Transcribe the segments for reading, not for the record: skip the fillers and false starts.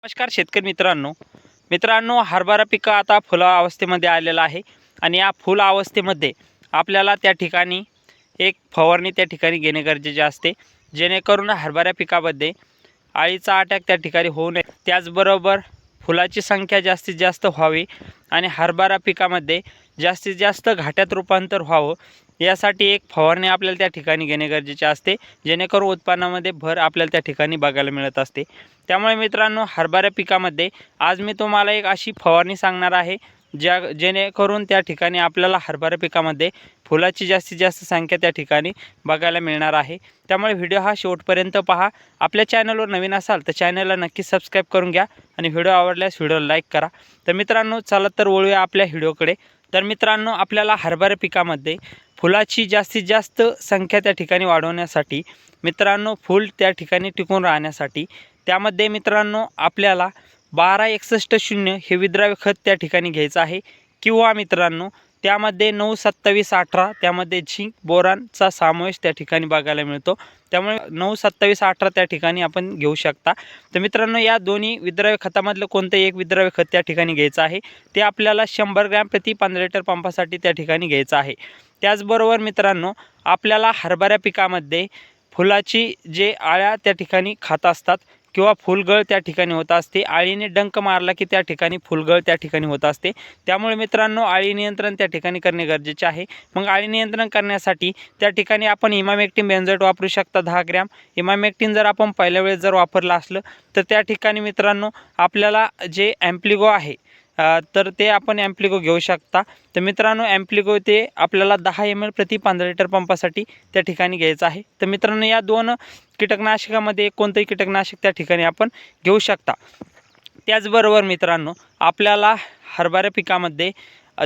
नमस्कार शेतकरी मित्रांनो हरभरा पीक आता फुल अवस्थेमध्ये आलेला आहे आणि या फुल अवस्थेमध्ये आपल्याला त्या ठिकाणी एक फवारणी त्या ठिकाणी घेणे गरजेचे असते, जेणेकरून हरभरा पिकामध्ये अळीचा अटॅक त्या ठिकाणी होऊ नये, त्याचबरोबर फुलाची संख्या जास्तीत जास्त व्हावी आणि हरभरा पिकामध्ये जास्तीत जास्त घाट्यात रूपांतर व्हावं यासाठी एक फवारणी आपल्याला त्या ठिकाणी घेणे गरजेचे असते, जेणेकरून उत्पन्नामध्ये भर आपल्याला त्या ठिकाणी बघायला मिळत असते। त्यामुळे मित्रांनो हरभरा पिकामध्ये आज मी तुम्हाला एक अशी फवारणी सांगणार आहे जेणेकरून त्या ठिकाणी आपल्याला हरभरा पिकामध्ये फुलाची जास्तीत जास्त संख्या त्या ठिकाणी बघायला मिळणार आहे। त्यामुळे व्हिडिओ हा शेवटपर्यंत पहा। आपल्या चॅनलवर नवीन असाल तर चॅनलला नक्की सबस्क्राइब करून घ्या आणि व्हिडिओ आवडल्यास व्हिडिओला लाईक करा। तर मित्रांनो चला तर वळूया आपल्या व्हिडिओकडे। तर मित्रांनो आपल्याला हरभरा पिकामध्ये फुलाची जास्तीत जास्त संख्या त्या ठिकाणी वाढवण्यासाठी मित्रांनो फूल त्या ठिकाणी टिकून राहण्यासाठी त्यामध्ये मित्रांनो आपल्याला 1261 हे विद्राव्य खत त्या ठिकाणी घ्यायचं आहे, किंवा मित्रांनो त्यामध्ये 92718 त्यामध्ये झिंक बोरानचा समावेश त्या ठिकाणी बघायला मिळतो। त्यामुळे 92718 त्या ठिकाणी आपण घेऊ शकता। तर मित्रांनो या दोन्ही विद्राव्य खतामधलं कोणतंही एक विद्राव्य खत त्या ठिकाणी घ्यायचं आहे, ते आपल्याला 100 ग्रॅम प्रति 15 लिटर पंपासाठी त्या ठिकाणी घ्यायचं आहे। त्याचबरोबर मित्रांनो आपल्याला हरभरा पिकामध्ये फुलाची जे आळ्या त्या ठिकाणी खात असतात किंवा फुलगळ त्या ठिकाणी होत असते, आळीने डंक मारला की त्या ठिकाणी फुलगळ त्या ठिकाणी होत असते। त्यामुळे मित्रांनो आळी नियंत्रण त्या ठिकाणी करणे गरजेचे आहे। मग आळी नियंत्रण करण्यासाठी त्या ठिकाणी आपण इमामेक्टिन बेंझोएट वापरू शकता 10 ग्रॅम। इमामेक्टिन जर आपण पहिल्या वेळेस जर वापरलं असलं तर त्या ठिकाणी मित्रांनो आपल्याला जे ॲम्प्लिगो आहे तर ते आपण ॲम्प्लिगो घेऊ शकता। तर मित्रांनो ॲम्प्लिगो ते आपल्याला 10 ml प्रति 15 लिटर पंपासाठी त्या ठिकाणी घ्यायचं आहे। तर मित्रांनो या दोन कीटकनाशकामध्ये कोणतेही कीटकनाशक त्या ठिकाणी आपण घेऊ शकता। त्याचबरोबर मित्रांनो आपल्याला हरभरा पिकामध्ये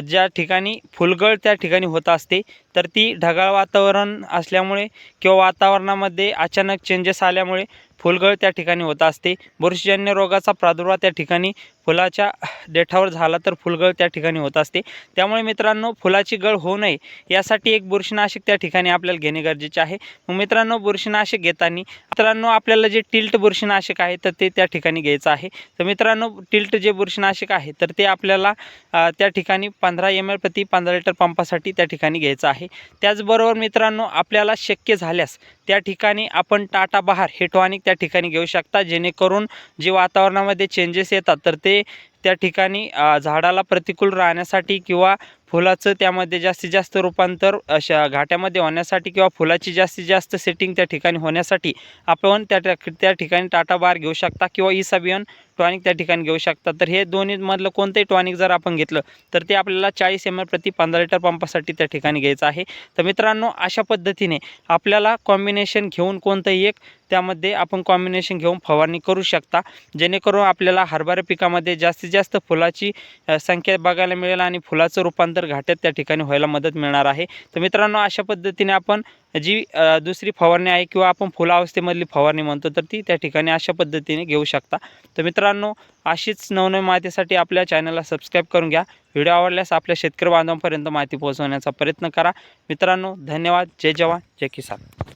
ज्या ठिकाणी फुलगळ त्या ठिकाणी होत असते तर ती ढगाळ वातावरण असल्यामुळे किंवा वातावरणामध्ये अचानक चेंजेस आल्यामुळे फुलगळ त्या ठिकाणी होत असते। बुरशीजन्य रोगाचा प्रादुर्भाव त्या ठिकाणी फुलाच्या देठावर झाला तर फुलगळ त्या ठिकाणी होत असते। त्यामुळे मित्रांनो फुलाची गळ होऊ नये यासाठी एक बुरशीनाशक त्या ठिकाणी आपल्याला घेणे गरजेचे आहे। मग मित्रांनो बुरशीनाशक घेताना मित्रांनो आपल्याला जे टिल्ट बुरशीनाशक आहे तर ते त्या ठिकाणी घ्यायचं आहे। तर मित्रांनो टिल्ट जे बुरशीनाशक आहे तर ते आपल्याला त्या ठिकाणी 15 ml प्रति 15 लिटर पंपासाठी त्या ठिकाणी घ्यायचं आहे। त्याचबरोबर मित्रांनो आपल्याला शक्य झाल्यास त्या ठिकाणी आपण टाटा बहार हे टॉनिक त्या ठिकाणी घेऊ शकता, जेणेकरून जे वातावरणामध्ये चेंजेस येतात तर ते त्या ठिकाणी झाडाला प्रतिकूल राहण्यासाठी किंवा फुलाचं त्यामध्ये जास्तीत जास्त रूपांतर अशा घाट्यामध्ये होण्यासाठी किंवा फुलाची जास्तीत जास्त सेटिंग त्या ठिकाणी होण्यासाठी आपण त्या ठिकाणी टाटा बार घेऊ शकता किंवा इसाबियन टॉनिक त्या ठिकाणी घेऊ शकता। तर हे दोन्हीमधलं कोणतेही टॉनिक जर आपण घेतलं तर ते आपल्याला 40 ml प्रति 15 लिटर पंपासाठी त्या ठिकाणी घ्यायचं आहे। तर मित्रांनो अशा पद्धतीने आपल्याला कॉम्बिनेशन घेऊन कोणतंही एक त्यामध्ये आपण कॉम्बिनेशन घेऊन फवारणी करू शकता, जेणेकरून आपल्याला हरभरा पिकामध्ये जास्तीत जास्त फुलाची संख्या बघायला मिळेल आणि फुलाचं रूपांतर घाट्यात त्या ठिकाणी व्हायला मदत मिळणार आहे। तर मित्रांनो अशा पद्धतीने आपण जी दुसरी फवारणी आहे किंवा आपण फुलावस्थेमधली फवारणी म्हणतो तर ती त्या ठिकाणी अशा पद्धतीने घेऊ शकता। तर मित्रांनो अशीच नवनवीन माहितीसाठी आपल्या चॅनलला सबस्क्राइब करून घ्या। व्हिडिओ आवडल्यास आपल्या शेतकरी बांधवांपर्यंत माहिती पोहोचवण्याचा प्रयत्न करा। मित्रांनो धन्यवाद। जय जवान जय किसान।